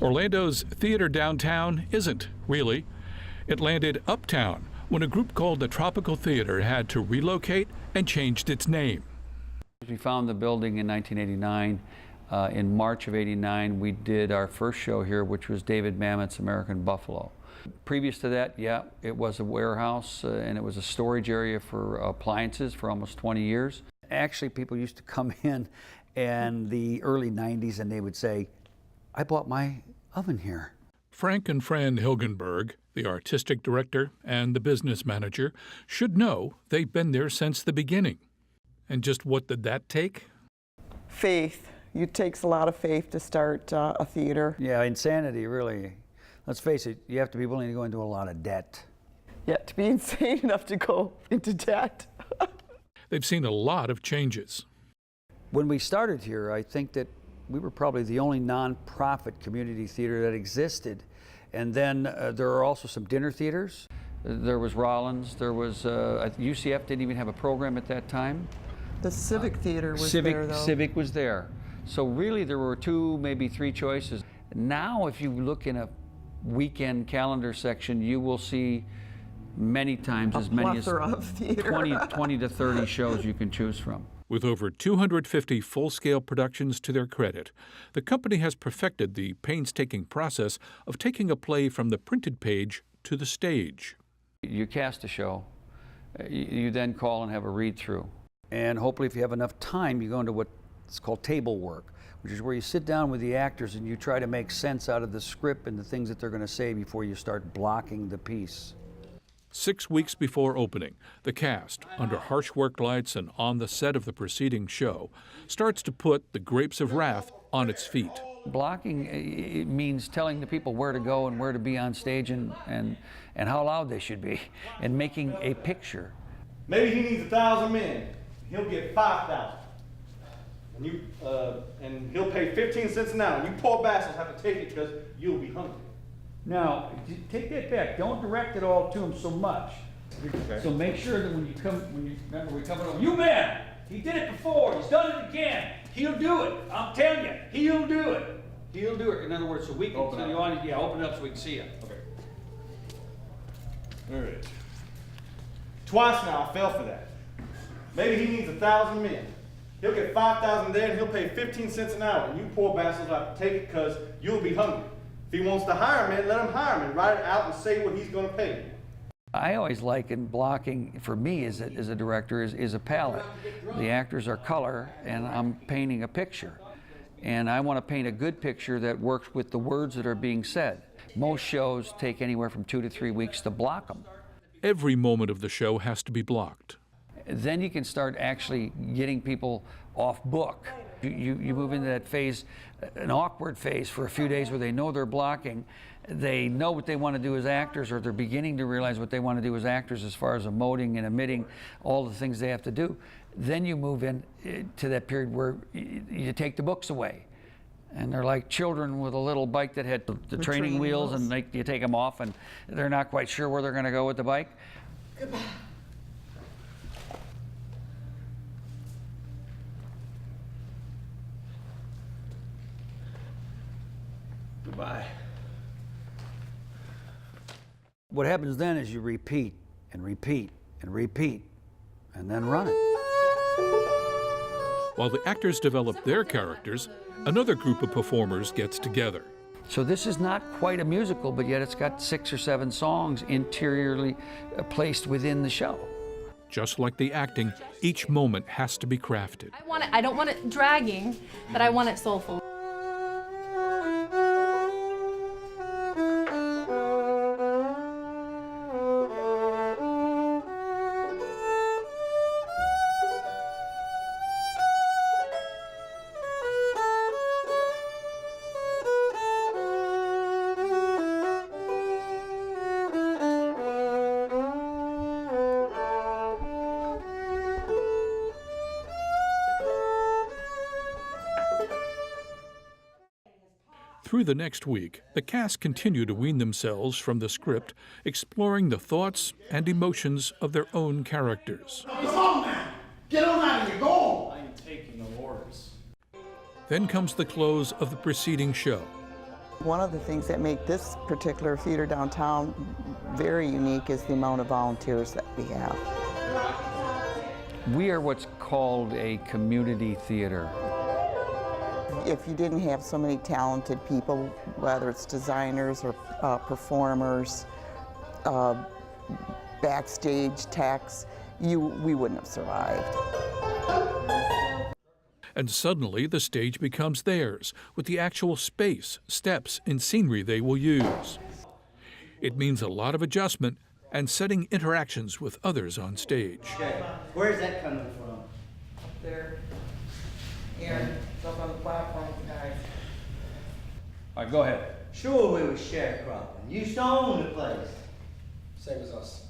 Orlando's Theater Downtown isn't, really. It landed uptown when a group called the Tropical Theater had to relocate and changed its name. We found the building in 1989. In March of '89, we did our first show here, which was David Mamet's American Buffalo. Previous to that, yeah, it was a warehouse and it was a storage area for appliances for almost 20 years. Actually, people used to come in the early 90s and they would say, I bought my oven here. Frank and Fran Hilgenberg, the artistic director and the business manager, should know they've been there since the beginning. And just what did that take? Faith. It takes a lot of faith to start a theater. Yeah, insanity, really. Let's face it, you have to be willing to go into a lot of debt. Yeah, to be insane enough to go into debt. They've seen a lot of changes. When we started here, I think that we were probably the only non-profit community theater that existed. And then there are also some dinner theaters. There was Rollins, there was, UCF didn't even have a program at that time. The Civic Theater was there, though. Civic was there. So really there were 2, maybe 3 choices. Now if you look in a weekend calendar section, you will see many times as many as 20 to 30 shows you can choose from. With over 250 full-scale productions to their credit, the company has perfected the painstaking process of taking a play from the printed page to the stage. You cast a show, you then call and have a read-through. And hopefully if you have enough time, you go into what's called table work, which is where you sit down with the actors and you try to make sense out of the script and the things that they're going to say before you start blocking the piece. 6 weeks before opening, the cast, under harsh work lights and on the set of the preceding show, starts to put The Grapes of Wrath on its feet. Blocking it means telling the people where to go and where to be on stage and how loud they should be, and making a picture. Maybe he needs 1,000 men. He'll get 5,000. And he'll pay 15 cents an hour. You poor bastards have to take it because you'll be hungry. Now, take that back. Don't direct it all to him so much. Okay. So make sure that when you remember we come over, you man, he did it before, he's done it again. He'll do it. I'm telling you, he'll do it. He'll do it. In other words, so we can open it up. Yeah, open it up so we can see it. Okay. All right. Twice now I fell for that. Maybe he needs 1,000 men. He'll get 5,000 there and he'll pay 15 cents an hour. And you poor bastards will have to take it because you'll be hungry. If he wants to hire men, let him hire men. Write it out and say what he's going to pay. I always liken blocking, for me as a director, is a palette. The actors are color and I'm painting a picture. And I want to paint a good picture that works with the words that are being said. Most shows take anywhere from 2 to 3 weeks to block them. Every moment of the show has to be blocked. Then you can start actually getting people off book. You move into that phase, an awkward phase for a few days where they know they're blocking. They know what they want to do as actors, or they're beginning to realize what they want to do as actors as far as emoting and emitting all the things they have to do. Then you move in to that period where you take the books away. And they're like children with a little bike that had the training wheels, and you take them off and they're not quite sure where they're going to go with the bike. Goodbye. Goodbye. What happens then is you repeat and repeat and repeat and then run it. While the actors develop their characters, another group of performers gets together. So this is not quite a musical, but yet it's got 6 or 7 songs interiorly placed within the show. Just like the acting, each moment has to be crafted. I don't want it dragging, but I want it soulful. Through the next week, the cast continue to wean themselves from the script, exploring the thoughts and emotions of their own characters. Come on, man! Get on out of here! Go on! I am taking the orders. Then comes the close of the preceding show. One of the things that make this particular theater downtown very unique is the amount of volunteers that we have. We are what's called a community theater. If you didn't have so many talented people, whether it's designers or performers, backstage techs, we wouldn't have survived. And suddenly the stage becomes theirs, with the actual space, steps, and scenery they will use. It means a lot of adjustment and setting interactions with others on stage. Okay, where's that coming from? There, Aaron, up on the platform, guys. All right, go ahead. Sure, we was sharecropping. You used to own the place. Same as us.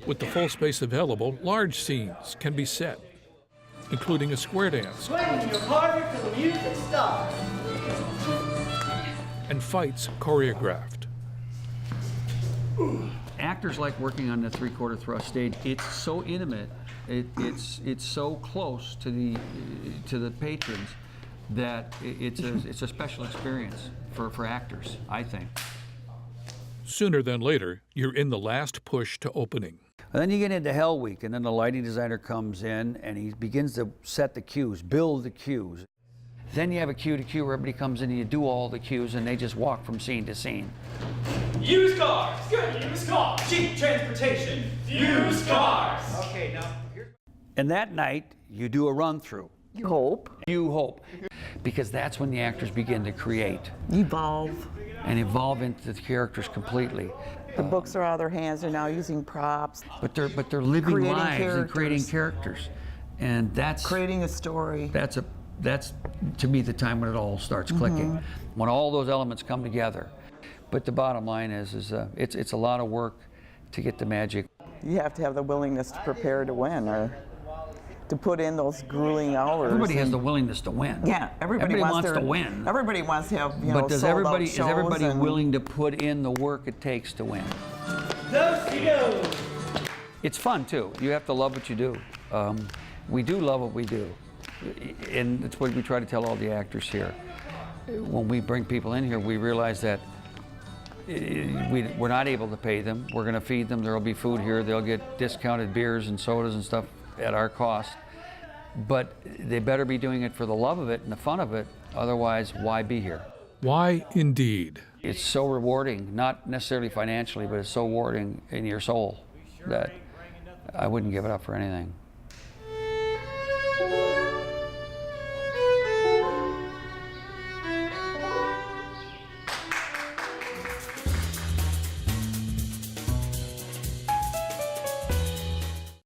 With the full space available, large scenes can be set, including a square dance Swing your partner till the music stops. and fights choreographed. Actors like working on the three-quarter thrust stage. It's so intimate. It's so close to the patrons that it's a special experience for actors, I think. Sooner than later, you're in the last push to opening. And then you get into Hell Week, and then the lighting designer comes in and he begins to set the cues, build the cues. Then you have a cue to cue where everybody comes in and you do all the cues and they just walk from scene to scene. Used cars! Good used cars! Cheap transportation! Used cars! Okay, now here's... And that night, you do a run-through. You hope. You hope. Because that's when the actors begin to create Evolve. and evolve into the characters completely. The books are out of their hands. They're now using props, But they're living Creating lives and creating characters. characters. And that's creating a story. that's to me the time when it all starts clicking. When all those elements come together. But the bottom line is it's a lot of work to get the magic. You have to have the willingness to prepare to win, or to put in those grueling hours. Everybody has and- the willingness to win. Yeah, everybody wants their- to win. Everybody wants to have, you know, But is sold-out everybody shows and- willing to put in the work it takes to win? Do-si-do. It's fun too. You have to love what you do. We do love what we do, and it's what we try to tell all the actors here. When we bring people in here, we realize that we're not able to pay them. We're going to feed them. There will be food here. They'll get discounted beers and sodas and stuff at our cost. But they better be doing it for the love of it and the fun of it. Otherwise, why be here? Why, indeed. It's so rewarding, not necessarily financially, but it's so rewarding in your soul that I wouldn't give it up for anything.